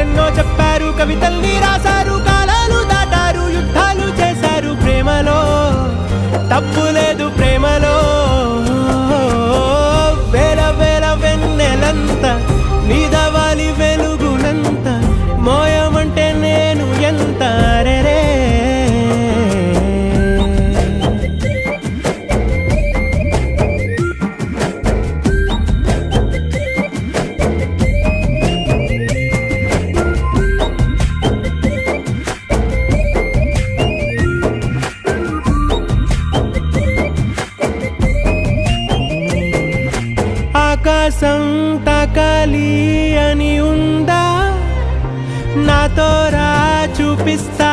కథలెన్నో చెప్పారు, కవితల్ని రాశారు, కాలాలు దాటారు, యుద్ధాలు చేశారు. ప్రేమలో తప్పు లేదు, ప్రేమలో వేల వేల వెన్నెలంత నీదవాలి వెలుగునంత, మోయమంటే నేను ఎంత రే. ఆకాశం తాకాలి అని ఉందా, నాతో రా చూపిస్తా